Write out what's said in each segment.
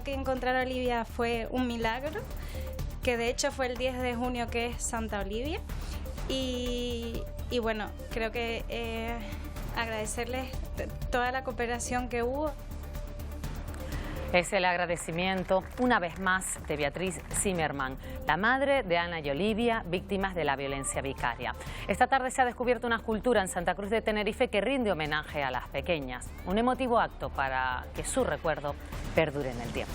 que encontrar a Olivia fue un milagro, que de hecho fue el 10 de junio, que es Santa Olivia. Y bueno, creo que agradecerles toda la cooperación que hubo. Es el agradecimiento, una vez más, de Beatriz Zimmerman, la madre de Ana y Olivia, víctimas de la violencia vicaria. Esta tarde se ha descubierto una escultura en Santa Cruz de Tenerife que rinde homenaje a las pequeñas. Un emotivo acto para que su recuerdo perdure en el tiempo.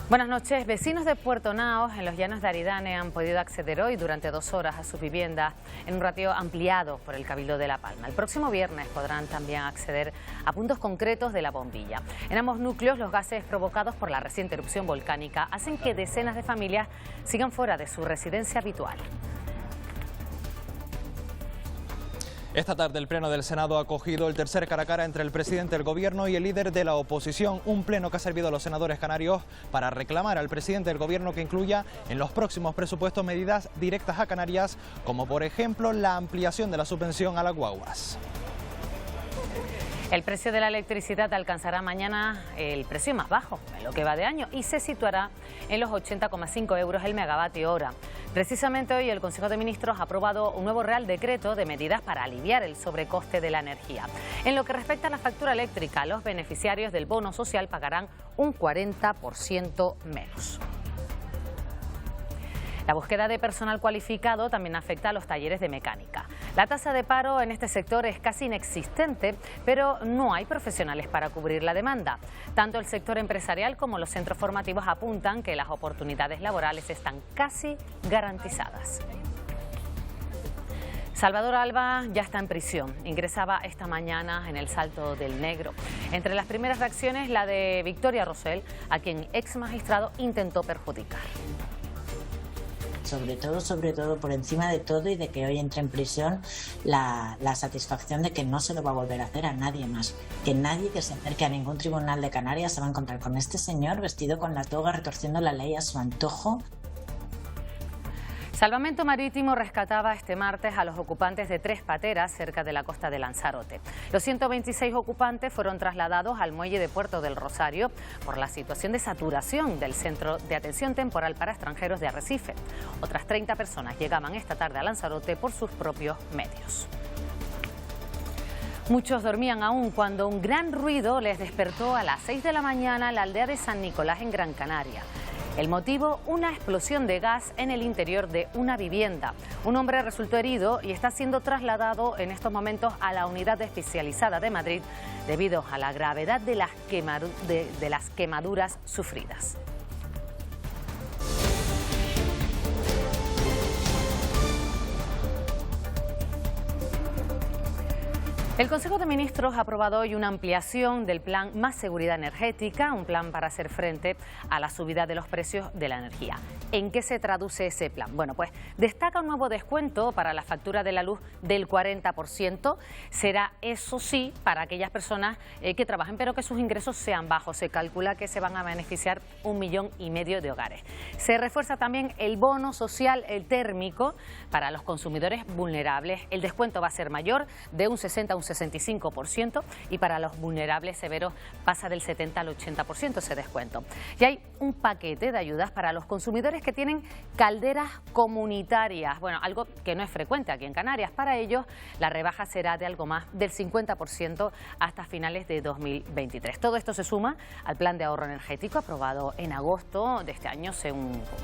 Buenas noches. Vecinos de Puerto Naos, en los llanos de Aridane, han podido acceder hoy durante 2 horas a sus viviendas en un ratio ampliado por el Cabildo de La Palma. El próximo viernes podrán también acceder a puntos concretos de la bombilla. En ambos núcleos, los gases provocados por la reciente erupción volcánica hacen que decenas de familias sigan fuera de su residencia habitual. Esta tarde el Pleno del Senado ha acogido el tercer cara a cara entre el presidente del Gobierno y el líder de la oposición. Un pleno que ha servido a los senadores canarios para reclamar al presidente del Gobierno que incluya en los próximos presupuestos medidas directas a Canarias, como por ejemplo la ampliación de la subvención a las guaguas. El precio de la electricidad alcanzará mañana el precio más bajo en lo que va de año y se situará en los 80,5 euros el megavatio hora. Precisamente hoy el Consejo de Ministros ha aprobado un nuevo Real Decreto de medidas para aliviar el sobrecoste de la energía. En lo que respecta a la factura eléctrica, los beneficiarios del bono social pagarán un 40% menos. La búsqueda de personal cualificado también afecta a los talleres de mecánica. La tasa de paro en este sector es casi inexistente, pero no hay profesionales para cubrir la demanda. Tanto el sector empresarial como los centros formativos apuntan que las oportunidades laborales están casi garantizadas. Salvador Alba ya está en prisión. Ingresaba esta mañana en el Salto del Negro. Entre las primeras reacciones, la de Victoria Rosell, a quien ex magistrado intentó perjudicar. Sobre todo, por encima de todo y de que hoy entre en prisión, la satisfacción de que no se lo va a volver a hacer a nadie más. Que nadie que se acerque a ningún tribunal de Canarias se va a encontrar con este señor vestido con la toga, retorciendo la ley a su antojo. Salvamento Marítimo rescataba este martes a los ocupantes de 3 pateras cerca de la costa de Lanzarote. Los 126 ocupantes fueron trasladados al muelle de Puerto del Rosario por la situación de saturación del Centro de Atención Temporal para Extranjeros de Arrecife. Otras 30 personas llegaban esta tarde a Lanzarote por sus propios medios. Muchos dormían aún cuando un gran ruido les despertó a las 6 de la mañana en la aldea de San Nicolás, en Gran Canaria. El motivo, una explosión de gas en el interior de una vivienda. Un hombre resultó herido y está siendo trasladado en estos momentos a la unidad especializada de Madrid debido a la gravedad de las quemaduras sufridas. El Consejo de Ministros ha aprobado hoy una ampliación del plan Más Seguridad Energética, un plan para hacer frente a la subida de los precios de la energía. ¿En qué se traduce ese plan? Bueno, pues destaca un nuevo descuento para la factura de la luz del 40%. Será, eso sí, para aquellas personas que trabajen pero que sus ingresos sean bajos. Se calcula que se van a beneficiar 1,5 millones de hogares. Se refuerza también el bono social, el térmico, para los consumidores vulnerables. El descuento va a ser mayor, de un 60 a un 65%, y para los vulnerables severos pasa del 70 al 80% ese descuento. Y hay un paquete de ayudas para los consumidores que tienen calderas comunitarias, bueno, algo que no es frecuente aquí en Canarias. Para ellos la rebaja será de algo más del 50% hasta finales de 2023. Todo esto se suma al plan de ahorro energético aprobado en agosto de este año,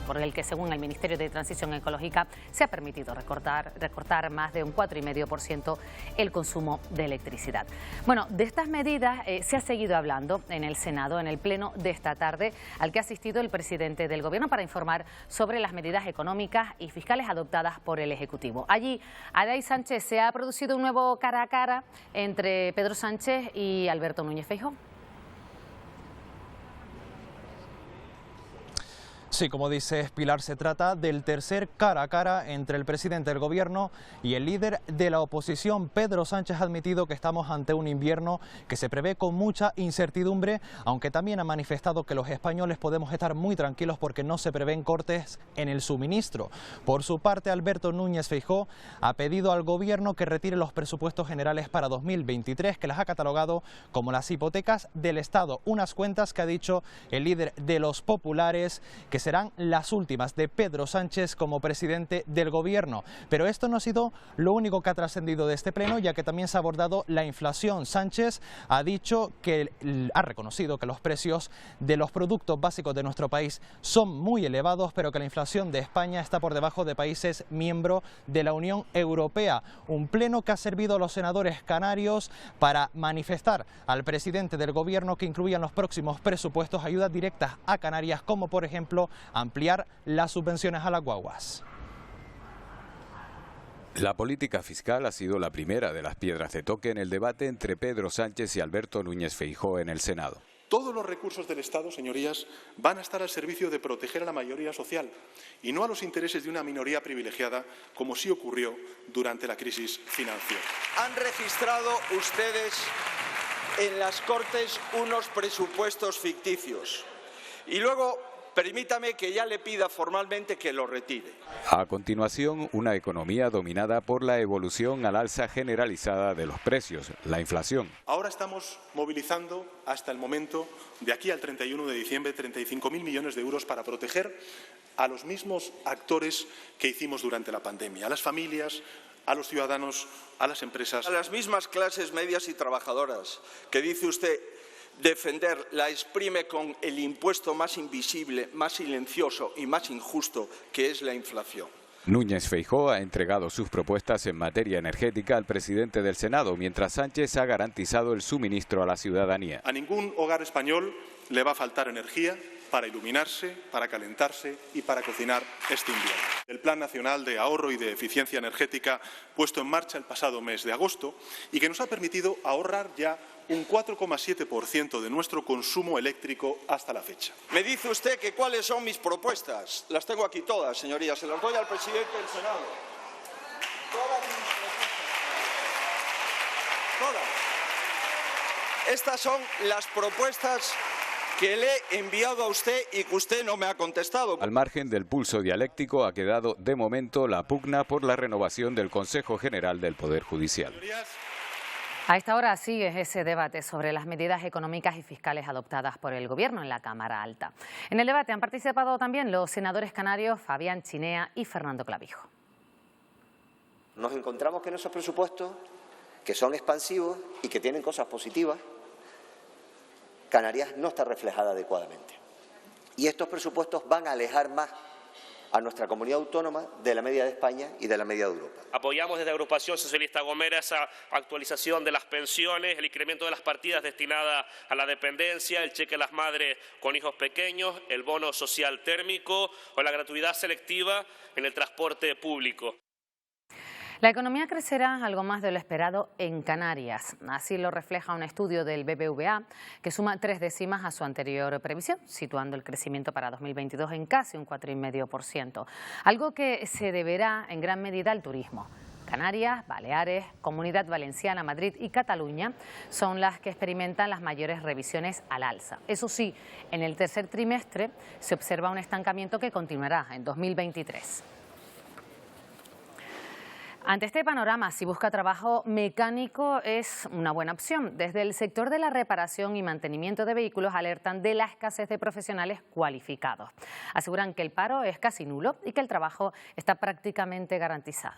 por el que según el Ministerio de Transición Ecológica se ha permitido recortar más de un 4,5% el consumo de electricidad. Bueno, de estas medidas se ha seguido hablando en el Senado, en el pleno de esta tarde, al que ha asistido el presidente del Gobierno para informar sobre las medidas económicas y fiscales adoptadas por el Ejecutivo. Allí, Aday Sánchez, se ha producido un nuevo cara a cara entre Pedro Sánchez y Alberto Núñez Feijóo. Sí, como dice Pilar, se trata del tercer cara a cara entre el presidente del gobierno y el líder de la oposición. Pedro Sánchez ha admitido que estamos ante un invierno que se prevé con mucha incertidumbre, aunque también ha manifestado que los españoles podemos estar muy tranquilos porque no se prevén cortes en el suministro. Por su parte, Alberto Núñez Feijóo ha pedido al gobierno que retire los presupuestos generales para 2023, que las ha catalogado como las hipotecas del Estado. Unas cuentas que ha dicho el líder de los populares que serán las últimas de Pedro Sánchez como presidente del gobierno. Pero esto no ha sido lo único que ha trascendido de este pleno, ya que también se ha abordado la inflación. Sánchez ha dicho que ha reconocido que los precios de los productos básicos de nuestro país son muy elevados, pero que la inflación de España está por debajo de países miembros de la Unión Europea. Un pleno que ha servido a los senadores canarios para manifestar al presidente del gobierno que incluyan los próximos presupuestos ayudas directas a Canarias, como por ejemplo ampliar las subvenciones a las guaguas. La política fiscal ha sido la primera de las piedras de toque en el debate entre Pedro Sánchez y Alberto Núñez Feijóo en el Senado. Todos los recursos del Estado, señorías, van a estar al servicio de proteger a la mayoría social y no a los intereses de una minoría privilegiada, como sí ocurrió durante la crisis financiera. Han registrado ustedes en las Cortes unos presupuestos ficticios y luego permítame que ya le pida formalmente que lo retire. A continuación, una economía dominada por la evolución al alza generalizada de los precios, la inflación. Ahora estamos movilizando hasta el momento, de aquí al 31 de diciembre, 35.000 millones de euros para proteger a los mismos actores que hicimos durante la pandemia, a las familias, a los ciudadanos, a las empresas. A las mismas clases medias y trabajadoras que dice usted defender, la exprime con el impuesto más invisible, más silencioso y más injusto, que es la inflación. Núñez Feijóo ha entregado sus propuestas en materia energética al presidente del Senado, mientras Sánchez ha garantizado el suministro a la ciudadanía. A ningún hogar español le va a faltar energía para iluminarse, para calentarse y para cocinar este invierno. El Plan Nacional de Ahorro y de Eficiencia Energética, puesto en marcha el pasado mes de agosto y que nos ha permitido ahorrar ya un 4,7% de nuestro consumo eléctrico hasta la fecha. Me dice usted que cuáles son mis propuestas. Las tengo aquí todas, señorías. Se las doy al presidente del Senado. Todas mis propuestas. Todas. Estas son las propuestas que le he enviado a usted y que usted no me ha contestado. Al margen del pulso dialéctico ha quedado de momento la pugna por la renovación del Consejo General del Poder Judicial. A esta hora sigue ese debate sobre las medidas económicas y fiscales adoptadas por el Gobierno en la Cámara Alta. En el debate han participado también los senadores canarios Fabián Chinea y Fernando Clavijo. Nos encontramos que en esos presupuestos, que son expansivos y que tienen cosas positivas, Canarias no está reflejada adecuadamente. Y estos presupuestos van a alejar más a nuestra comunidad autónoma de la media de España y de la media de Europa. Apoyamos desde Agrupación Socialista Gomera esa actualización de las pensiones, el incremento de las partidas destinadas a la dependencia, el cheque a las madres con hijos pequeños, el bono social térmico o la gratuidad selectiva en el transporte público. La economía crecerá algo más de lo esperado en Canarias. Así lo refleja un estudio del BBVA que suma 3 décimas a su anterior previsión, situando el crecimiento para 2022 en casi un 4,5%. Algo que se deberá en gran medida al turismo. Canarias, Baleares, Comunidad Valenciana, Madrid y Cataluña son las que experimentan las mayores revisiones al alza. Eso sí, en el tercer trimestre se observa un estancamiento que continuará en 2023. Ante este panorama, si busca trabajo mecánico es una buena opción. Desde el sector de la reparación y mantenimiento de vehículos alertan de la escasez de profesionales cualificados. Aseguran que el paro es casi nulo y que el trabajo está prácticamente garantizado.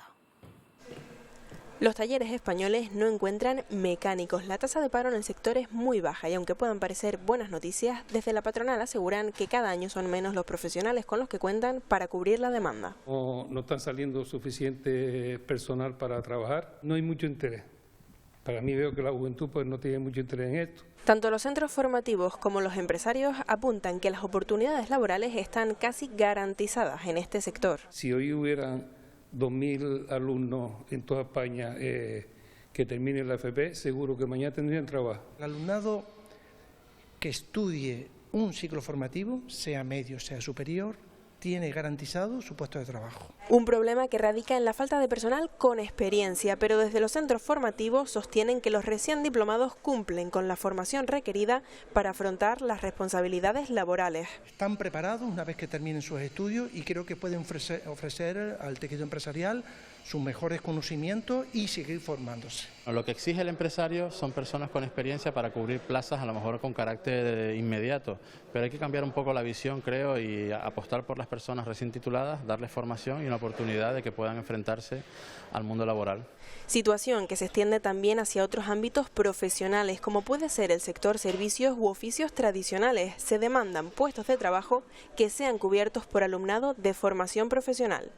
Los talleres españoles no encuentran mecánicos. La tasa de paro en el sector es muy baja y aunque puedan parecer buenas noticias, desde la patronal aseguran que cada año son menos los profesionales con los que cuentan para cubrir la demanda. No están saliendo suficiente personal para trabajar, no hay mucho interés. Para mí veo que la juventud pues no tiene mucho interés en esto. Tanto los centros formativos como los empresarios apuntan que las oportunidades laborales están casi garantizadas en este sector. Si hoy hubieran 2.000 alumnos en toda España que terminen la FP, seguro que mañana tendrían trabajo. El alumnado que estudie un ciclo formativo, sea medio, sea superior, tiene garantizado su puesto de trabajo. Un problema que radica en la falta de personal con experiencia, pero desde los centros formativos sostienen que los recién diplomados cumplen con la formación requerida para afrontar las responsabilidades laborales. Están preparados una vez que terminen sus estudios y creo que pueden ofrecer al tejido empresarial sus mejores conocimientos y seguir formándose. Lo que exige el empresario son personas con experiencia para cubrir plazas a lo mejor con carácter inmediato, pero hay que cambiar un poco la visión, creo, y apostar por las personas recién tituladas, darles formación y una oportunidad de que puedan enfrentarse al mundo laboral. Situación que se extiende también hacia otros ámbitos profesionales, como puede ser el sector servicios u oficios tradicionales. Se demandan puestos de trabajo que sean cubiertos por alumnado de formación profesional.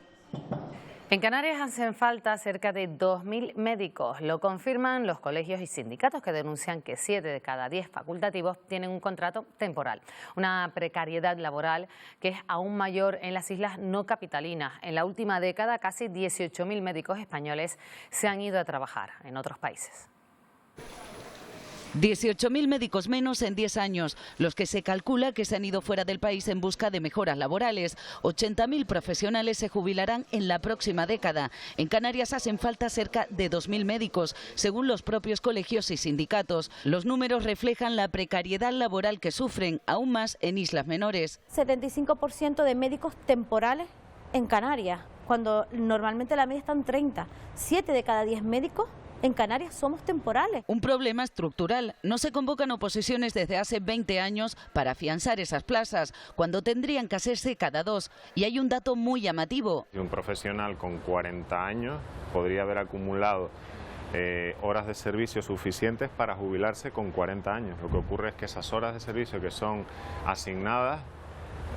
En Canarias hacen falta cerca de 2.000 médicos. Lo confirman los colegios y sindicatos que denuncian que 7 de cada 10 facultativos tienen un contrato temporal. Una precariedad laboral que es aún mayor en las islas no capitalinas. En la última década, casi 18.000 médicos españoles se han ido a trabajar en otros países. 18.000 médicos menos en 10 años, los que se calcula que se han ido fuera del país en busca de mejoras laborales. 80.000 profesionales se jubilarán en la próxima década. En Canarias hacen falta cerca de 2.000 médicos, según los propios colegios y sindicatos. Los números reflejan la precariedad laboral que sufren, aún más en islas menores. 75% de médicos temporales en Canarias, cuando normalmente la media está en 30. 7 de cada 10 médicos en Canarias somos temporales. Un problema estructural. No se convocan oposiciones desde hace 20 años para afianzar esas plazas, cuando tendrían que hacerse cada 2. Y hay un dato muy llamativo. Un profesional con 40 años podría haber acumulado horas de servicio suficientes para jubilarse con 40 años. Lo que ocurre es que esas horas de servicio que son asignadas,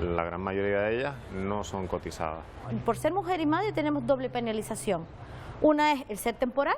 la gran mayoría de ellas no son cotizadas. Por ser mujer y madre tenemos doble penalización. Una es el ser temporal,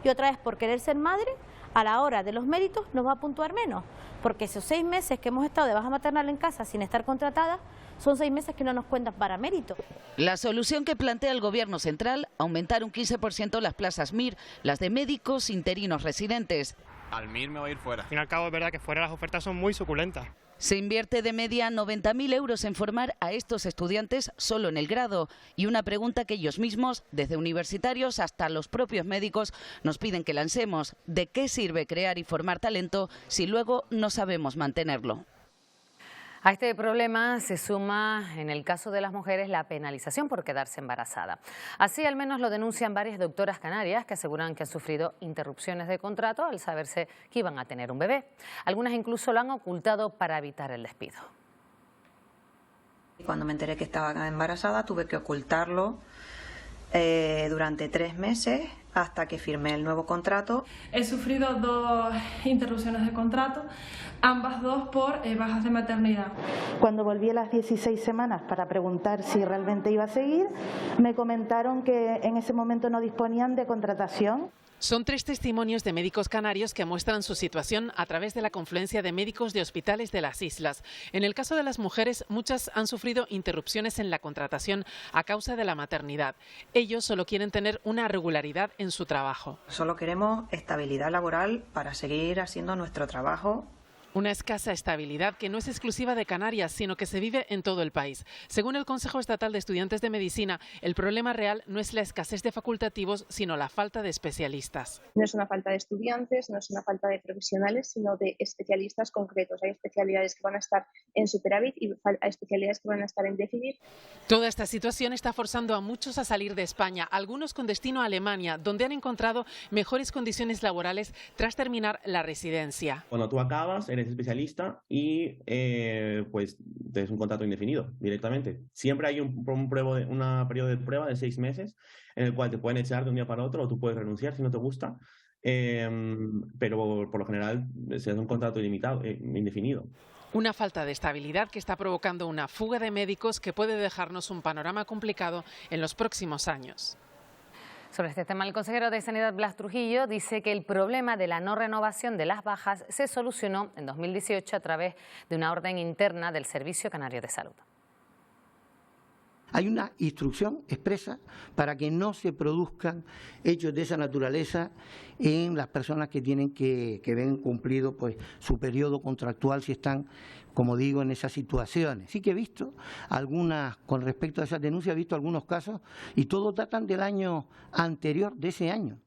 y otra vez por querer ser madre, a la hora de los méritos nos va a puntuar menos, porque esos 6 meses que hemos estado de baja maternal en casa sin estar contratadas, son 6 meses que no nos cuentan para mérito. La solución que plantea el Gobierno central, aumentar un 15% las plazas MIR, las de médicos interinos residentes. Al MIR me voy a ir fuera. Al fin y al cabo es verdad que fuera las ofertas son muy suculentas. Se invierte de media 90.000 euros en formar a estos estudiantes solo en el grado. Y una pregunta que ellos mismos, desde universitarios hasta los propios médicos, nos piden que lancemos. ¿De qué sirve crear y formar talento si luego no sabemos mantenerlo? A este problema se suma, en el caso de las mujeres, la penalización por quedarse embarazada. Así al menos lo denuncian varias doctoras canarias que aseguran que han sufrido interrupciones de contrato al saberse que iban a tener un bebé. Algunas incluso lo han ocultado para evitar el despido. Cuando me enteré que estaba embarazada tuve que ocultarlo durante 3 meses hasta que firmé el nuevo contrato. He sufrido 2 interrupciones de contrato, ambas 2 por bajas de maternidad. Cuando volví a las 16 semanas para preguntar si realmente iba a seguir, me comentaron que en ese momento no disponían de contratación. Son 3 testimonios de médicos canarios que muestran su situación a través de la confluencia de médicos de hospitales de las islas. En el caso de las mujeres, muchas han sufrido interrupciones en la contratación a causa de la maternidad. Ellos solo quieren tener una regularidad en su trabajo. Solo queremos estabilidad laboral para seguir haciendo nuestro trabajo. Una escasa estabilidad que no es exclusiva de Canarias, sino que se vive en todo el país. Según el Consejo Estatal de Estudiantes de Medicina, el problema real no es la escasez de facultativos, sino la falta de especialistas. No es una falta de estudiantes, no es una falta de profesionales, sino de especialistas concretos. Hay especialidades que van a estar en superávit y hay especialidades que van a estar en déficit. Toda esta situación está forzando a muchos a salir de España, algunos con destino a Alemania, donde han encontrado mejores condiciones laborales tras terminar la residencia. Cuando tú acabas, eres especialista y pues tienes un contrato indefinido directamente. Siempre hay un periodo de prueba de 6 meses en el cual te pueden echar de un día para otro o tú puedes renunciar si no te gusta, pero por lo general se hace un contrato ilimitado, indefinido. Una falta de estabilidad que está provocando una fuga de médicos que puede dejarnos un panorama complicado en los próximos años. Sobre este tema, el consejero de Sanidad, Blas Trujillo, dice que el problema de la no renovación de las bajas se solucionó en 2018 a través de una orden interna del Servicio Canario de Salud. Hay una instrucción expresa para que no se produzcan hechos de esa naturaleza en las personas que tienen que ven cumplido pues su periodo contractual si están como digo, en esas situaciones. Sí que he visto algunas, con respecto a esas denuncias, he visto algunos casos y todos datan del año anterior, de ese año.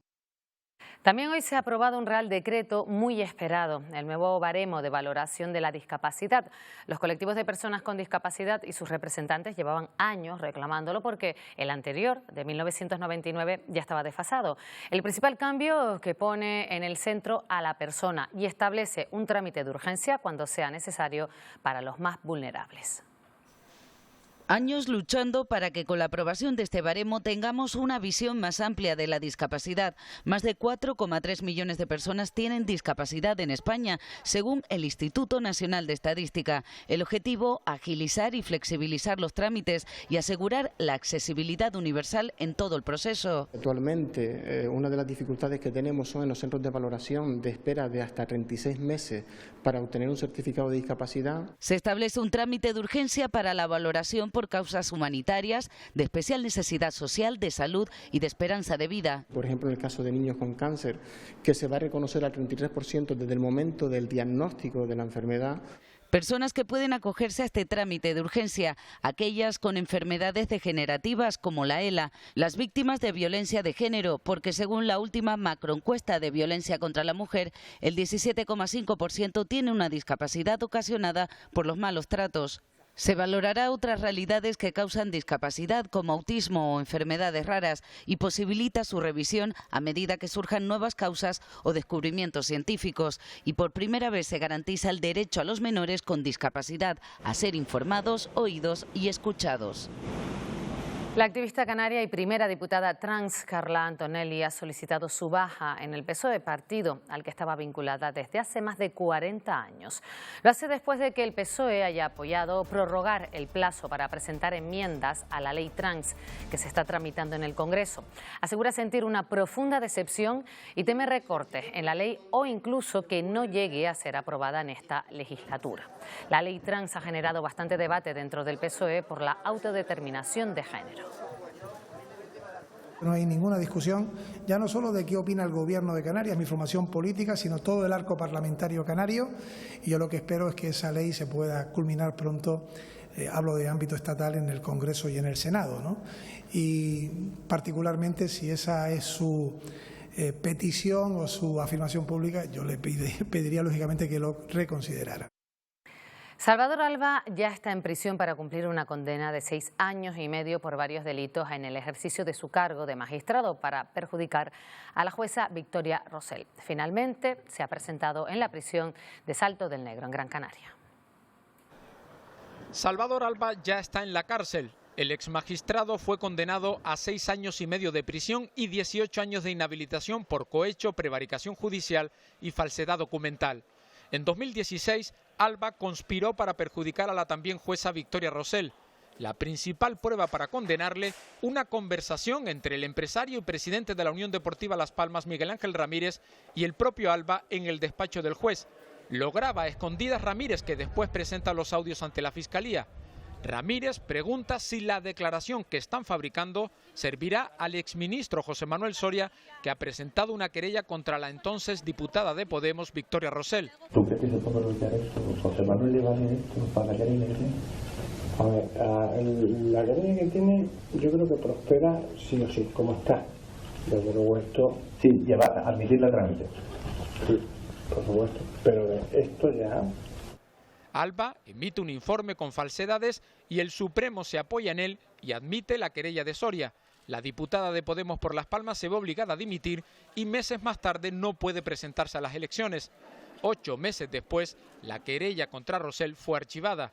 También hoy se ha aprobado un Real Decreto muy esperado, el nuevo baremo de valoración de la discapacidad. Los colectivos de personas con discapacidad y sus representantes llevaban años reclamándolo porque el anterior, de 1999, ya estaba desfasado. El principal cambio que pone en el centro a la persona y establece un trámite de urgencia cuando sea necesario para los más vulnerables. Años luchando para que con la aprobación de este baremo tengamos una visión más amplia de la discapacidad. Más de 4,3 millones de personas tienen discapacidad en España, según el Instituto Nacional de Estadística. El objetivo, agilizar y flexibilizar los trámites y asegurar la accesibilidad universal en todo el proceso. Actualmente, una de las dificultades que tenemos son en los centros de valoración de espera de hasta 36 meses para obtener un certificado de discapacidad. Se establece un trámite de urgencia para la valoración por causas humanitarias, de especial necesidad social, de salud y de esperanza de vida. Por ejemplo, en el caso de niños con cáncer, que se va a reconocer al 33% desde el momento del diagnóstico de la enfermedad. Personas que pueden acogerse a este trámite de urgencia, aquellas con enfermedades degenerativas como la ELA, las víctimas de violencia de género, porque según la última macroencuesta de violencia contra la mujer, el 17,5% tiene una discapacidad ocasionada por los malos tratos. Se valorará otras realidades que causan discapacidad como autismo o enfermedades raras y posibilita su revisión a medida que surjan nuevas causas o descubrimientos científicos. Y por primera vez se garantiza el derecho a los menores con discapacidad a ser informados, oídos y escuchados. La activista canaria y primera diputada trans Carla Antonelli ha solicitado su baja en el PSOE, partido al que estaba vinculada desde hace más de 40 años. Lo hace después de que el PSOE haya apoyado prorrogar el plazo para presentar enmiendas a la ley trans que se está tramitando en el Congreso. Asegura sentir una profunda decepción y teme recortes en la ley o incluso que no llegue a ser aprobada en esta legislatura. La ley trans ha generado bastante debate dentro del PSOE por la autodeterminación de género. No hay ninguna discusión, ya no solo de qué opina el Gobierno de Canarias, mi formación política, sino todo el arco parlamentario canario. Y yo lo que espero es que esa ley se pueda culminar pronto, hablo de ámbito estatal, en el Congreso y en el Senado, ¿no? Y particularmente si esa es su petición o su afirmación pública, yo le pediría lógicamente que lo reconsiderara. Salvador Alba ya está en prisión para cumplir una condena de 6 años y medio por varios delitos en el ejercicio de su cargo de magistrado para perjudicar a la jueza Victoria Rosell. Finalmente se ha presentado en la prisión de Salto del Negro, en Gran Canaria. Salvador Alba ya está en la cárcel. El exmagistrado fue condenado a 6 años y medio de prisión y 18 años de inhabilitación por cohecho, prevaricación judicial y falsedad documental. En 2016, Alba conspiró para perjudicar a la también jueza Victoria Rosell. La principal prueba para condenarle, una conversación entre el empresario y presidente de la Unión Deportiva Las Palmas, Miguel Ángel Ramírez, y el propio Alba en el despacho del juez. Lo graba a escondidas Ramírez, que después presenta los audios ante la Fiscalía. Ramírez pregunta si la declaración que están fabricando servirá al exministro José Manuel Soria, que ha presentado una querella contra la entonces diputada de Podemos, Victoria Rosell. ¿Tú crees que se puede aprovechar esto? José Manuel le va a hacer esto para la querella que tiene. A ver, la querella que tiene yo creo que prospera sí o sí, como está. Desde luego esto... Sí, lleva a admitir la trámite. Sí, por supuesto. Pero esto ya... Alba emite un informe con falsedades y el Supremo se apoya en él y admite la querella de Soria. La diputada de Podemos por Las Palmas se ve obligada a dimitir y meses más tarde no puede presentarse a las elecciones. 8 meses después, la querella contra Rosell fue archivada.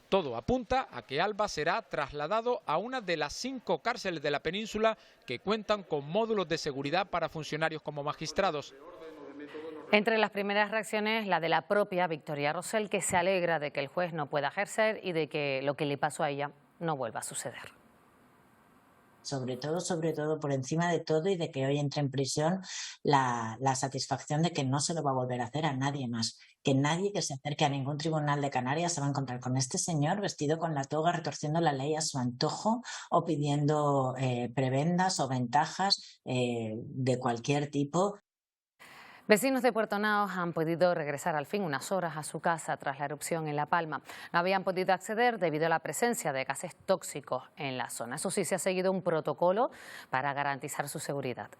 Todo apunta a que Alba será trasladado a una de las 5 cárceles de la península que cuentan con módulos de seguridad para funcionarios como magistrados. Entre las primeras reacciones, la de la propia Victoria Rosell, que se alegra de que el juez no pueda ejercer y de que lo que le pasó a ella no vuelva a suceder. Sobre todo, por encima de todo y de que hoy entre en prisión, la satisfacción de que no se lo va a volver a hacer a nadie más. Que nadie que se acerque a ningún tribunal de Canarias se va a encontrar con este señor vestido con la toga, retorciendo la ley a su antojo o pidiendo prebendas o ventajas de cualquier tipo. Vecinos de Puerto Naos han podido regresar al fin unas horas a su casa tras la erupción en La Palma. No habían podido acceder debido a la presencia de gases tóxicos en la zona. Eso sí, se ha seguido un protocolo para garantizar su seguridad.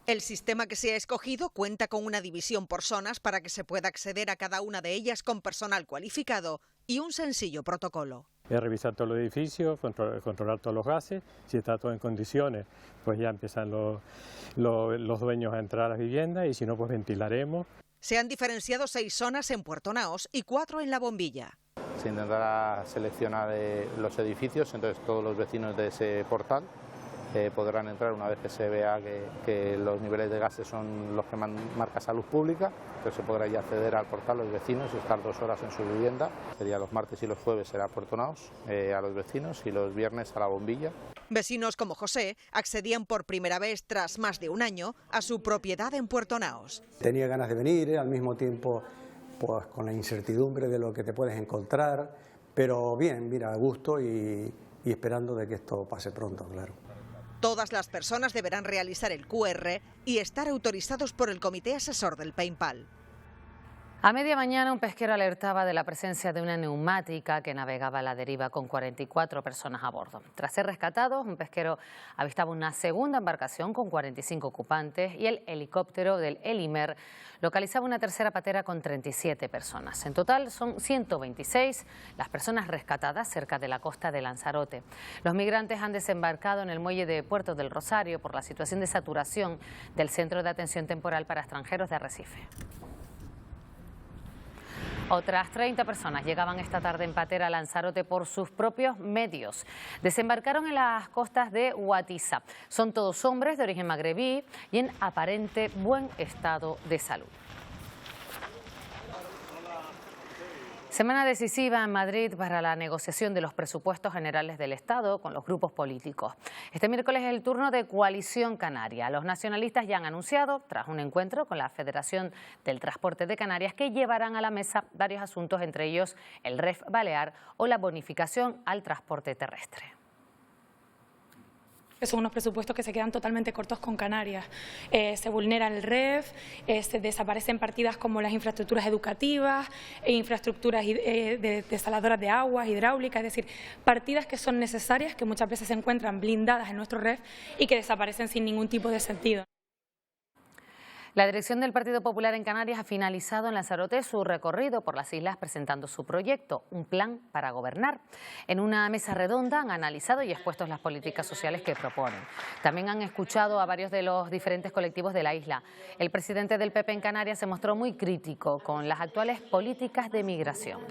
El sistema que se ha escogido cuenta con una división por zonas para que se pueda acceder a cada una de ellas con personal cualificado y un sencillo protocolo. Es revisar todo el edificio, controlar todos los gases, si está todo en condiciones, pues ya empiezan los dueños a entrar a las viviendas y si no, pues ventilaremos. Se han diferenciado 6 zonas en Puerto Naos y 4 en La Bombilla. Se intentará seleccionar los edificios, entonces todos los vecinos de ese portal podrán entrar una vez que se vea que los niveles de gases son los que marca Salud Pública, entonces se podrá ya acceder al portal los vecinos y estar 2 horas en su vivienda. Sería los martes y los jueves será Puerto Naos a los vecinos y los viernes a La Bombilla. Vecinos como José accedían por primera vez tras más de un año a su propiedad en Puerto Naos. Tenía ganas de venir, al mismo tiempo pues con la incertidumbre de lo que te puedes encontrar, pero bien, mira, a gusto y esperando de que esto pase pronto, claro. Todas las personas deberán realizar el QR y estar autorizados por el Comité Asesor del PayPal. A media mañana un pesquero alertaba de la presencia de una neumática que navegaba a la deriva con 44 personas a bordo. Tras ser rescatados, un pesquero avistaba una segunda embarcación con 45 ocupantes y el helicóptero del Elimer localizaba una tercera patera con 37 personas. En total son 126 las personas rescatadas cerca de la costa de Lanzarote. Los migrantes han desembarcado en el muelle de Puerto del Rosario por la situación de saturación del Centro de Atención Temporal para Extranjeros de Arrecife. Otras 30 personas llegaban esta tarde en patera a Lanzarote por sus propios medios. Desembarcaron en las costas de Huatiza. Son todos hombres de origen magrebí y en aparente buen estado de salud. Semana decisiva en Madrid para la negociación de los presupuestos generales del Estado con los grupos políticos. Este miércoles es el turno de Coalición Canaria. Los nacionalistas ya han anunciado, tras un encuentro con la Federación del Transporte de Canarias, que llevarán a la mesa varios asuntos, entre ellos el REF balear o la bonificación al transporte terrestre. Son unos presupuestos que se quedan totalmente cortos con Canarias. Se vulnera el REF, se desaparecen partidas como las infraestructuras educativas, infraestructuras desaladoras de aguas, hidráulicas, es decir, partidas que son necesarias, que muchas veces se encuentran blindadas en nuestro REF y que desaparecen sin ningún tipo de sentido. La dirección del Partido Popular en Canarias ha finalizado en Lanzarote su recorrido por las islas presentando su proyecto, un plan para gobernar. En una mesa redonda han analizado y expuesto las políticas sociales que proponen. También han escuchado a varios de los diferentes colectivos de la isla. El presidente del PP en Canarias se mostró muy crítico con las actuales políticas de migración.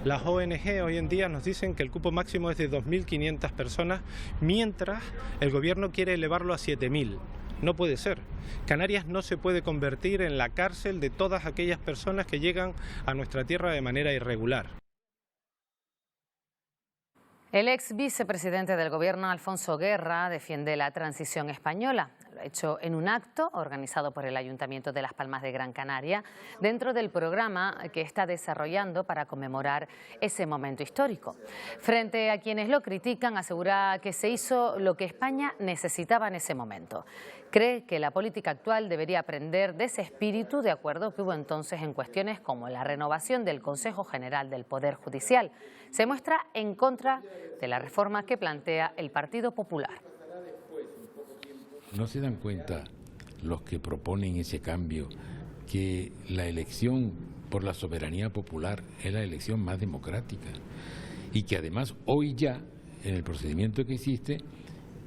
Las ONG hoy en día nos dicen que el cupo máximo es de 2.500 personas, mientras el gobierno quiere elevarlo a 7.000. No puede ser. Canarias no se puede convertir en la cárcel de todas aquellas personas que llegan a nuestra tierra de manera irregular. El ex vicepresidente del Gobierno, Alfonso Guerra, defiende la transición española. Lo ha hecho en un acto organizado por el Ayuntamiento de Las Palmas de Gran Canaria, dentro del programa que está desarrollando para conmemorar ese momento histórico. Frente a quienes lo critican, asegura que se hizo lo que España necesitaba en ese momento. Cree que la política actual debería aprender de ese espíritu de acuerdo que hubo entonces en cuestiones como la renovación del Consejo General del Poder Judicial. Se muestra en contra de la reforma que plantea el Partido Popular. ¿No se dan cuenta los que proponen ese cambio que la elección por la soberanía popular es la elección más democrática? Y que además hoy ya, en el procedimiento que existe,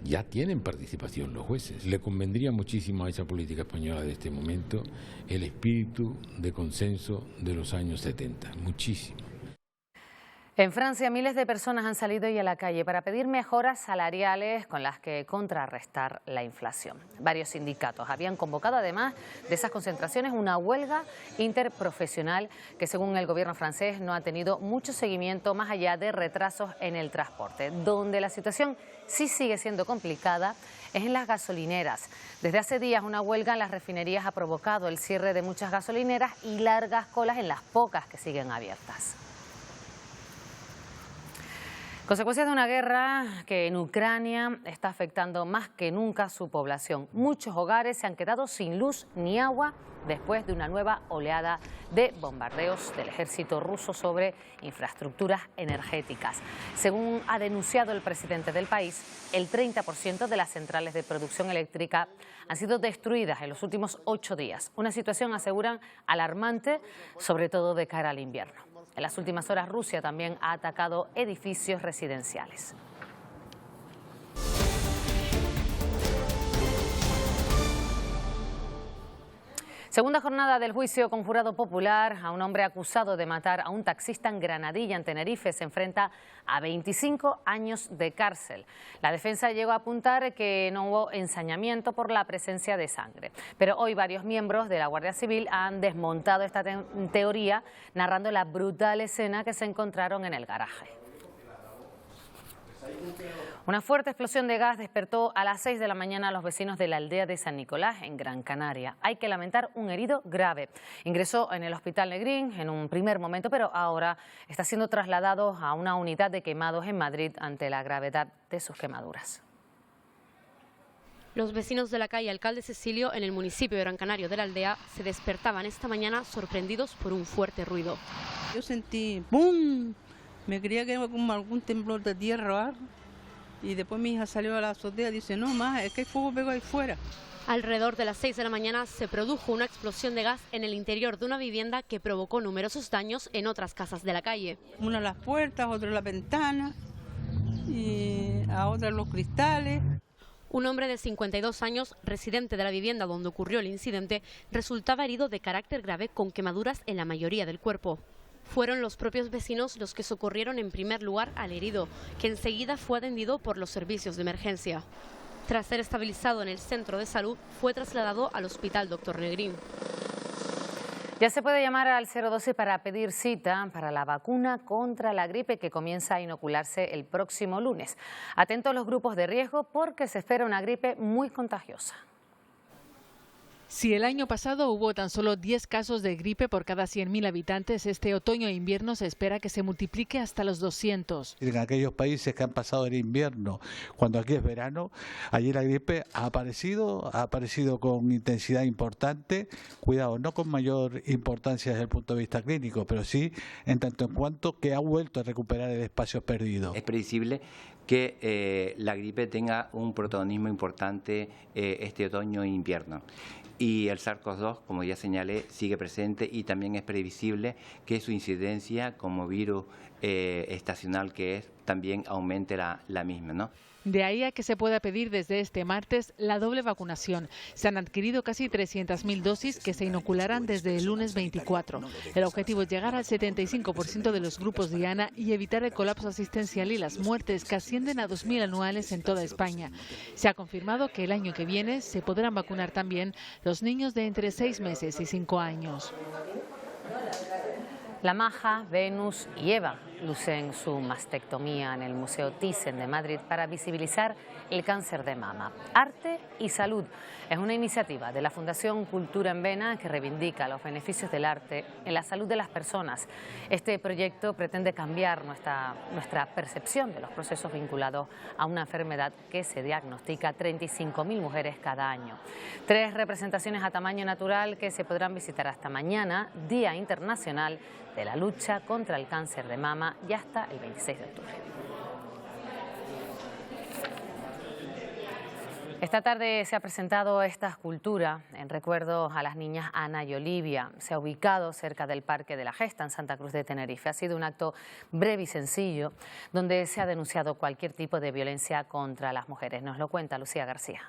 ya tienen participación los jueces. Le convendría muchísimo a esa política española de este momento el espíritu de consenso de los años 70, muchísimo. En Francia, miles de personas han salido hoy a la calle para pedir mejoras salariales con las que contrarrestar la inflación. Varios sindicatos habían convocado, además de esas concentraciones, una huelga interprofesional que, según el gobierno francés, no ha tenido mucho seguimiento más allá de retrasos en el transporte. Donde la situación sí sigue siendo complicada es en las gasolineras. Desde hace días una huelga en las refinerías ha provocado el cierre de muchas gasolineras y largas colas en las pocas que siguen abiertas. Consecuencias de una guerra que en Ucrania está afectando más que nunca a su población. Muchos hogares se han quedado sin luz ni agua después de una nueva oleada de bombardeos del ejército ruso sobre infraestructuras energéticas. Según ha denunciado el presidente del país, el 30% de las centrales de producción eléctrica han sido destruidas en los últimos 8 días. Una situación, aseguran, alarmante, sobre todo de cara al invierno. En las últimas horas, Rusia también ha atacado edificios residenciales. Segunda jornada del juicio con jurado popular a un hombre acusado de matar a un taxista en Granadilla, en Tenerife. Se enfrenta a 25 años de cárcel. La defensa llegó a apuntar que no hubo ensañamiento por la presencia de sangre. Pero hoy varios miembros de la Guardia Civil han desmontado esta teoría, narrando la brutal escena que se encontraron en el garaje. Una fuerte explosión de gas despertó a las 6 de la mañana a los vecinos de la aldea de San Nicolás, en Gran Canaria. Hay que lamentar un herido grave. Ingresó en el Hospital Negrín en un primer momento, pero ahora está siendo trasladado a una unidad de quemados en Madrid ante la gravedad de sus quemaduras. Los vecinos de la calle Alcalde Cecilio, en el municipio de Gran Canaria de la Aldea, se despertaban esta mañana sorprendidos por un fuerte ruido. Yo sentí ¡pum! Me creía que era como algún temblor de tierra. Y después mi hija salió a la azotea y dice, no, más, es que hay fuego pegado ahí fuera. Alrededor de las 6 de la mañana se produjo una explosión de gas en el interior de una vivienda que provocó numerosos daños en otras casas de la calle. Una en las puertas, otra en la ventana y a otra en los cristales. Un hombre de 52 años, residente de la vivienda donde ocurrió el incidente, resultaba herido de carácter grave con quemaduras en la mayoría del cuerpo. Fueron los propios vecinos los que socorrieron en primer lugar al herido, que enseguida fue atendido por los servicios de emergencia. Tras ser estabilizado en el centro de salud, fue trasladado al Hospital Dr. Negrín. Ya se puede llamar al 012 para pedir cita para la vacuna contra la gripe que comienza a inocularse el próximo lunes. Atentos a los grupos de riesgo porque se espera una gripe muy contagiosa. Si el año pasado hubo tan solo 10 casos de gripe por cada 100.000 habitantes, este otoño e invierno se espera que se multiplique hasta los 200. En aquellos países que han pasado el invierno, cuando aquí es verano, allí la gripe ha aparecido con intensidad importante, cuidado, no con mayor importancia desde el punto de vista clínico, pero sí en tanto en cuanto que ha vuelto a recuperar el espacio perdido. Es previsible que la gripe tenga un protagonismo importante este otoño e invierno. Y el SARS-CoV-2, como ya señalé, sigue presente y también es previsible que su incidencia como virus estacional que es, también aumente la misma, ¿no? De ahí a que se pueda pedir desde este martes la doble vacunación. Se han adquirido casi 300.000 dosis que se inocularán desde el lunes 24. El objetivo es llegar al 75% de los grupos diana y evitar el colapso asistencial y las muertes que ascienden a 2.000 anuales en toda España. Se ha confirmado que el año que viene se podrán vacunar también los niños de entre 6 meses y 5 años. La Maja, Venus y Eva lucen su mastectomía en el Museo Thyssen de Madrid para visibilizar el cáncer de mama. Arte y salud es una iniciativa de la Fundación Cultura en Vena que reivindica los beneficios del arte en la salud de las personas. Este proyecto pretende cambiar nuestra percepción de los procesos vinculados a una enfermedad que se diagnostica a 35.000 mujeres cada año. 3 representaciones a tamaño natural que se podrán visitar hasta mañana, Día Internacional de la Lucha contra el Cáncer de Mama, y hasta el 26 de octubre. Esta tarde se ha presentado esta escultura en recuerdo a las niñas Ana y Olivia. Se ha ubicado cerca del Parque de la Gesta, en Santa Cruz de Tenerife. Ha sido un acto breve y sencillo, donde se ha denunciado cualquier tipo de violencia contra las mujeres. Nos lo cuenta Lucía García.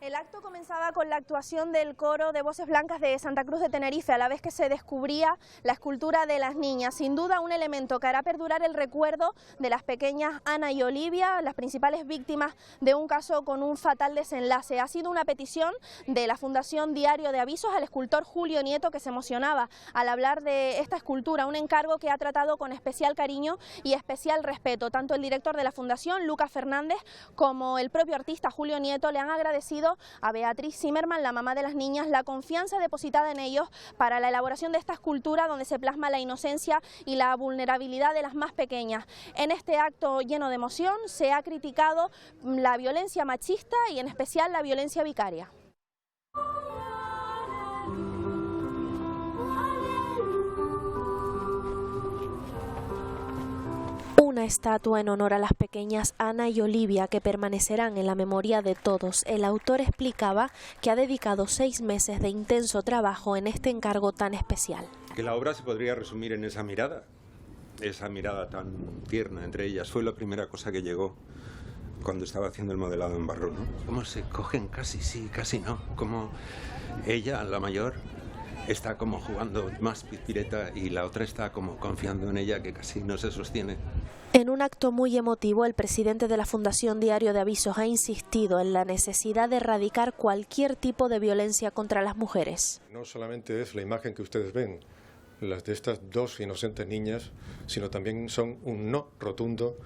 El acto comenzaba con la actuación del coro de Voces Blancas de Santa Cruz de Tenerife, a la vez que se descubría la escultura de las niñas. Sin duda un elemento que hará perdurar el recuerdo de las pequeñas Ana y Olivia, las principales víctimas de un caso con un fatal desenlace. Ha sido una petición de la Fundación Diario de Avisos al escultor Julio Nieto, que se emocionaba al hablar de esta escultura, un encargo que ha tratado con especial cariño y especial respeto. Tanto el director de la Fundación, Lucas Fernández, como el propio artista Julio Nieto le han agradecido agradecido a Beatriz Zimmerman, la mamá de las niñas, la confianza depositada en ellos para la elaboración de esta escultura donde se plasma la inocencia y la vulnerabilidad de las más pequeñas. En este acto lleno de emoción se ha criticado la violencia machista y en especial la violencia vicaria. Una estatua en honor a las pequeñas Ana y Olivia que permanecerán en la memoria de todos. El autor explicaba que ha dedicado 6 meses de intenso trabajo en este encargo tan especial. Que la obra se podría resumir en esa mirada tan tierna entre ellas. Fue la primera cosa que llegó cuando estaba haciendo el modelado en barro, ¿no? Cómo se cogen casi sí, casi no. Como ella, la mayor, está como jugando más pizpireta y la otra está como confiando en ella que casi no se sostiene. En un acto muy emotivo, el presidente de la Fundación Diario de Avisos ha insistido en la necesidad de erradicar cualquier tipo de violencia contra las mujeres. No solamente es la imagen que ustedes ven, las de estas 2 inocentes niñas, sino también son un no rotundo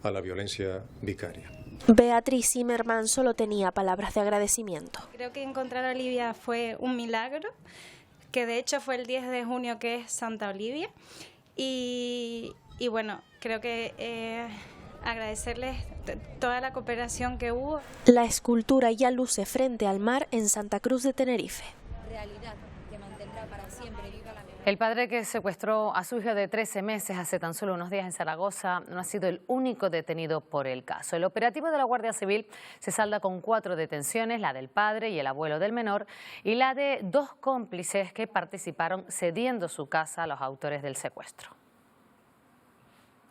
a la violencia vicaria. Beatriz Zimmerman solo tenía palabras de agradecimiento. Creo que encontrar a Olivia fue un milagro, que de hecho fue el 10 de junio que es Santa Olivia y bueno, creo que agradecerles toda la cooperación que hubo. La escultura ya luce frente al mar en Santa Cruz de Tenerife. Realidad que mantendrá para siempre viva la memoria. El padre que secuestró a su hija de 13 meses hace tan solo unos días en Zaragoza no ha sido el único detenido por el caso. El operativo de la Guardia Civil se salda con 4 detenciones, la del padre y el abuelo del menor, y la de 2 cómplices que participaron cediendo su casa a los autores del secuestro.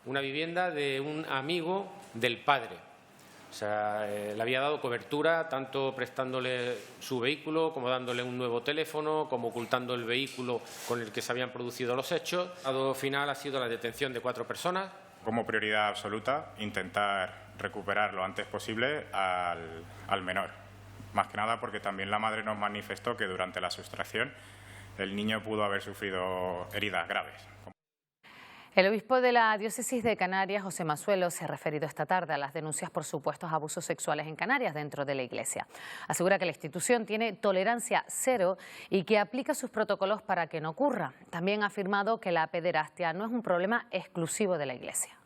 Una vivienda de un amigo del padre. O sea, le había dado cobertura, tanto prestándole su vehículo, como dándole un nuevo teléfono, como ocultando el vehículo con el que se habían producido los hechos. El resultado final ha sido la detención de 4 personas. Como prioridad absoluta, intentar recuperar lo antes posible al menor. Más que nada porque también la madre nos manifestó que durante la sustracción el niño pudo haber sufrido heridas graves. El obispo de la diócesis de Canarias, José Masuelo, se ha referido esta tarde a las denuncias por supuestos abusos sexuales en Canarias dentro de la Iglesia. Asegura que la institución tiene tolerancia cero y que aplica sus protocolos para que no ocurra. También ha afirmado que la pederastia no es un problema exclusivo de la Iglesia.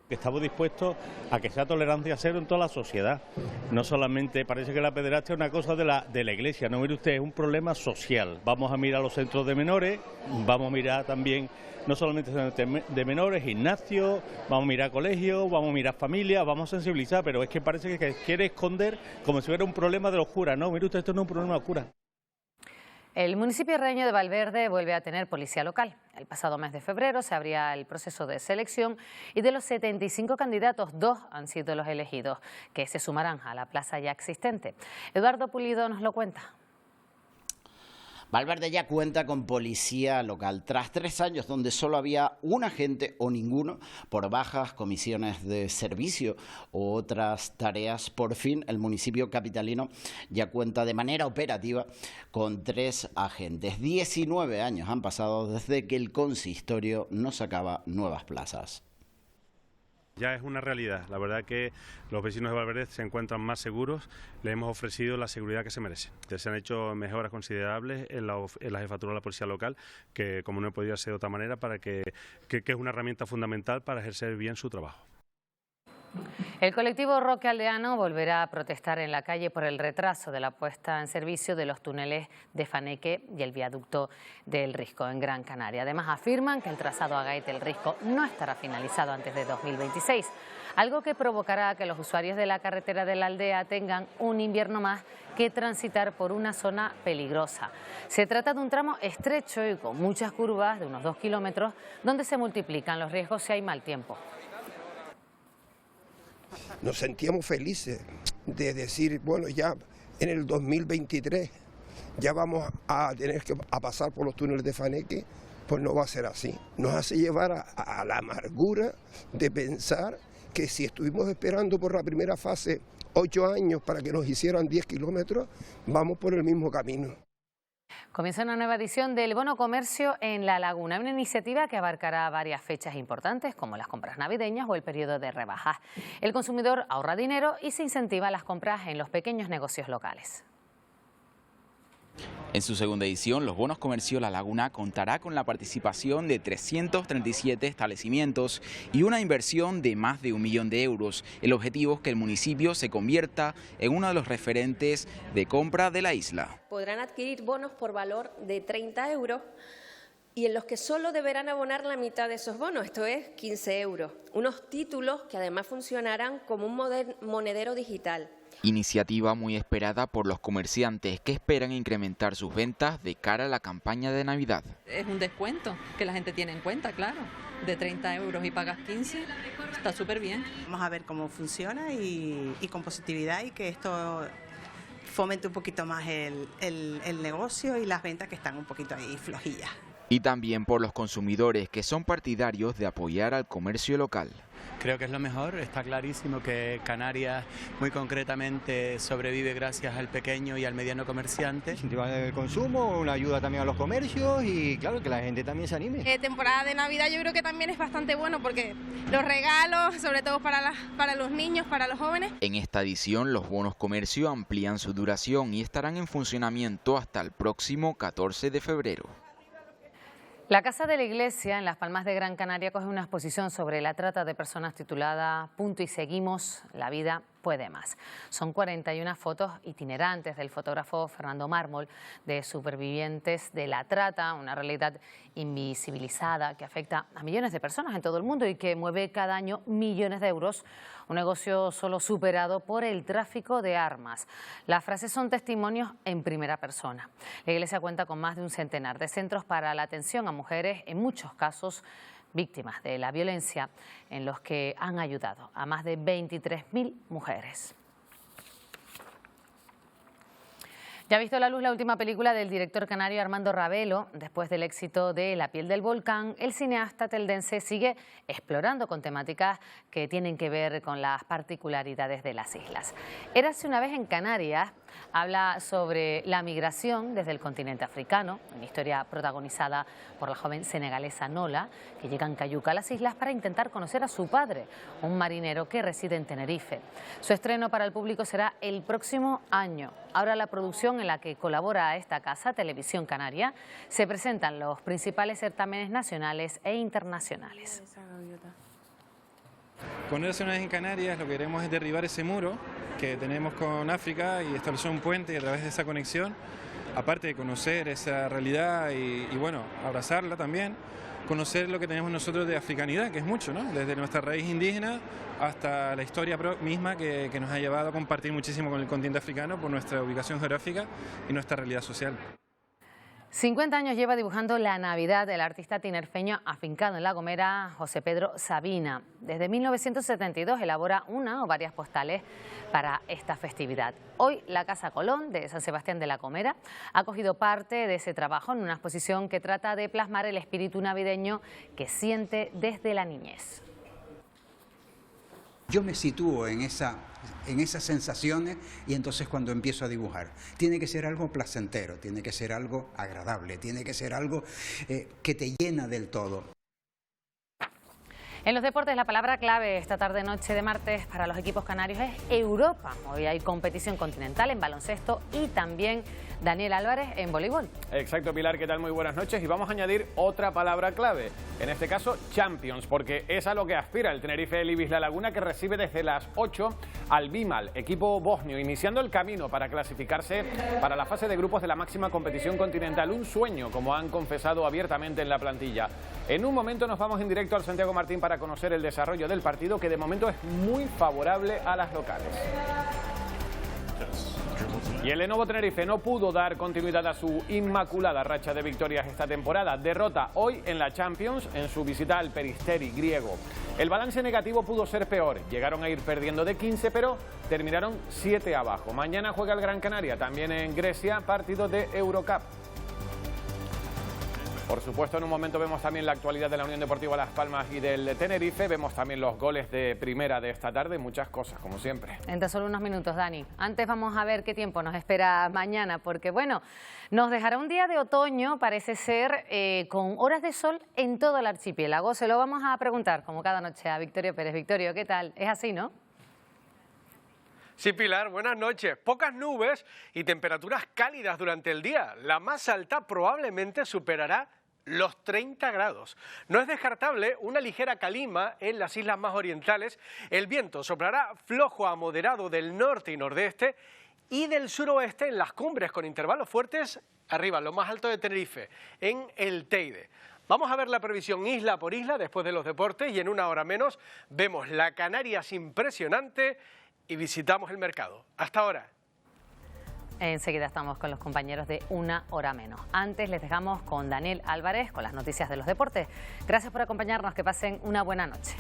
Estamos dispuestos a que sea tolerancia cero en toda la sociedad. No solamente parece que la pederastia es una cosa de la Iglesia, no, mire usted, es un problema social. Vamos a mirar los centros de menores, vamos a mirar también no solamente centros de menores, gimnasios, vamos a mirar colegios, vamos a mirar familias, vamos a sensibilizar, pero es que parece que quiere esconder como si fuera un problema de los curas. No, mire usted, esto no es un problema de los curas. El municipio reño de Valverde vuelve a tener policía local. El pasado mes de febrero se abría el proceso de selección y de los 75 candidatos, 2 han sido los elegidos, que se sumarán a la plaza ya existente. Eduardo Pulido nos lo cuenta. Valverde ya cuenta con policía local. Tras 3 años donde solo había un agente o ninguno por bajas, comisiones de servicio u otras tareas, por fin el municipio capitalino ya cuenta de manera operativa con 3 agentes. 19 años han pasado desde que el consistorio no sacaba nuevas plazas. Ya es una realidad. La verdad que los vecinos de Valverde se encuentran más seguros. Le hemos ofrecido la seguridad que se merece. Se han hecho mejoras considerables en la jefatura de la policía local, que como no podía ser de otra manera, para que es una herramienta fundamental para ejercer bien su trabajo. El colectivo Roque Aldeano volverá a protestar en la calle por el retraso de la puesta en servicio de los túneles de Faneque y el viaducto del Risco en Gran Canaria. Además afirman que el trazado a Gaete el Risco no estará finalizado antes de 2026, algo que provocará que los usuarios de la carretera de la aldea tengan un invierno más que transitar por una zona peligrosa. Se trata de un tramo estrecho y con muchas curvas de unos 2 kilómetros donde se multiplican los riesgos si hay mal tiempo. Nos sentíamos felices de decir, bueno, ya en el 2023 ya vamos a tener que pasar por los túneles de Faneque, pues no va a ser así. Nos hace llevar a la amargura de pensar que si estuvimos esperando por la primera fase 8 años para que nos hicieran 10 kilómetros, vamos por el mismo camino. Comienza una nueva edición del Bono Comercio en La Laguna, una iniciativa que abarcará varias fechas importantes como las compras navideñas o el periodo de rebajas. El consumidor ahorra dinero y se incentiva las compras en los pequeños negocios locales. En su segunda edición, los bonos comercio La Laguna contará con la participación de 337 establecimientos y una inversión de más de 1 millón de euros. El objetivo es que el municipio se convierta en uno de los referentes de compra de la isla. Podrán adquirir bonos por valor de 30 euros y en los que solo deberán abonar la mitad de esos bonos, esto es 15 euros. Unos títulos que además funcionarán como un monedero digital. Iniciativa muy esperada por los comerciantes que esperan incrementar sus ventas de cara a la campaña de Navidad. Es un descuento que la gente tiene en cuenta, claro. De 30 euros y pagas 15, está súper bien. Vamos a ver cómo funciona y con positividad, y que esto fomente un poquito más el negocio y las ventas que están un poquito ahí flojillas. Y también por los consumidores que son partidarios de apoyar al comercio local. Creo que es lo mejor, está clarísimo que Canarias muy concretamente sobrevive gracias al pequeño y al mediano comerciante. Incentivar el consumo, una ayuda también a los comercios y claro, que la gente también se anime. Temporada de Navidad yo creo que también es bastante bueno porque los regalos, sobre todo para los niños, para los jóvenes. En esta edición los bonos comercio amplían su duración y estarán en funcionamiento hasta el próximo 14 de febrero. La Casa de la Iglesia en Las Palmas de Gran Canaria coge una exposición sobre la trata de personas titulada Punto y seguimos, la vida puede más. Son 41 fotos itinerantes del fotógrafo Fernando Mármol de supervivientes de la trata, una realidad invisibilizada que afecta a millones de personas en todo el mundo y que mueve cada año millones de euros, un negocio solo superado por el tráfico de armas. Las frases son testimonios en primera persona. La Iglesia cuenta con más de un centenar de centros para la atención a mujeres, en muchos casos víctimas de la violencia, en los que han ayudado a más de 23.000 mujeres. Ya ha visto la luz la última película del director canario Armando Ravelo. Después del éxito de La piel del volcán, el cineasta teldense sigue explorando con temáticas que tienen que ver con las particularidades de las islas. Érase una vez en Canarias habla sobre la migración desde el continente africano, una historia protagonizada por la joven senegalesa Nola, que llega en cayuca a las islas para intentar conocer a su padre, un marinero que reside en Tenerife. Su estreno para el público será el próximo año. Ahora la producción en la que colabora esta casa, Televisión Canaria, se presentan los principales certámenes nacionales e internacionales. Con Érase una vez en Canarias lo que queremos es derribar ese muro que tenemos con África y establecer un puente, y a través de esa conexión, aparte de conocer esa realidad y bueno, abrazarla también, conocer lo que tenemos nosotros de africanidad, que es mucho, ¿no? Desde nuestra raíz indígena hasta la historia misma que nos ha llevado a compartir muchísimo con el continente africano por nuestra ubicación geográfica y nuestra realidad social. 50 años lleva dibujando la Navidad el artista tinerfeño afincado en La Gomera, José Pedro Sabina. Desde 1972 elabora una o varias postales para esta festividad. Hoy la Casa Colón de San Sebastián de La Gomera ha cogido parte de ese trabajo en una exposición que trata de plasmar el espíritu navideño que siente desde la niñez. Yo me sitúo en esas sensaciones y entonces cuando empiezo a dibujar, tiene que ser algo placentero, tiene que ser algo agradable, tiene que ser algo que te llena del todo. En los deportes, la palabra clave esta tarde-noche de martes para los equipos canarios es Europa. Hoy hay competición continental en baloncesto y también Daniel Álvarez en voleibol. Exacto, Pilar, ¿qué tal? Muy buenas noches. Y vamos a añadir otra palabra clave, en este caso Champions, porque es a lo que aspira el Tenerife Libis La Laguna, que recibe desde las 8 al Bimal, equipo bosnio, iniciando el camino para clasificarse para la fase de grupos de la máxima competición continental. Un sueño, como han confesado abiertamente en la plantilla. En un momento nos vamos en directo al Santiago Martín para conocer el desarrollo del partido, que de momento es muy favorable a las locales. Y el Lenovo Tenerife no pudo dar continuidad a su inmaculada racha de victorias esta temporada. Derrota hoy en la Champions en su visita al Peristeri griego. El balance negativo pudo ser peor. Llegaron a ir perdiendo de 15, pero terminaron 7 abajo. Mañana juega el Gran Canaria, también en Grecia, partido de Eurocup. Por supuesto, en un momento vemos también la actualidad de la Unión Deportiva Las Palmas y del Tenerife. Vemos también los goles de primera de esta tarde. Muchas cosas, como siempre. En solo unos minutos, Dani. Antes vamos a ver qué tiempo nos espera mañana, porque bueno, nos dejará un día de otoño, parece ser, con horas de sol en todo el archipiélago. Se lo vamos a preguntar, como cada noche, a Victorio Pérez. Victorio, ¿qué tal? Es así, ¿no? Sí, Pilar, buenas noches. Pocas nubes y temperaturas cálidas durante el día. La más alta probablemente superará los 30 grados. No es descartable una ligera calima en las islas más orientales. El viento soplará flojo a moderado del norte y nordeste y del suroeste en las cumbres con intervalos fuertes arriba, lo más alto de Tenerife, en el Teide. Vamos a ver la previsión isla por isla después de los deportes y en una hora menos vemos la Canarias impresionante y visitamos el mercado. Hasta ahora. Enseguida estamos con los compañeros de Una Hora Menos. Antes les dejamos con Daniel Álvarez con las noticias de los deportes. Gracias por acompañarnos, que pasen una buena noche.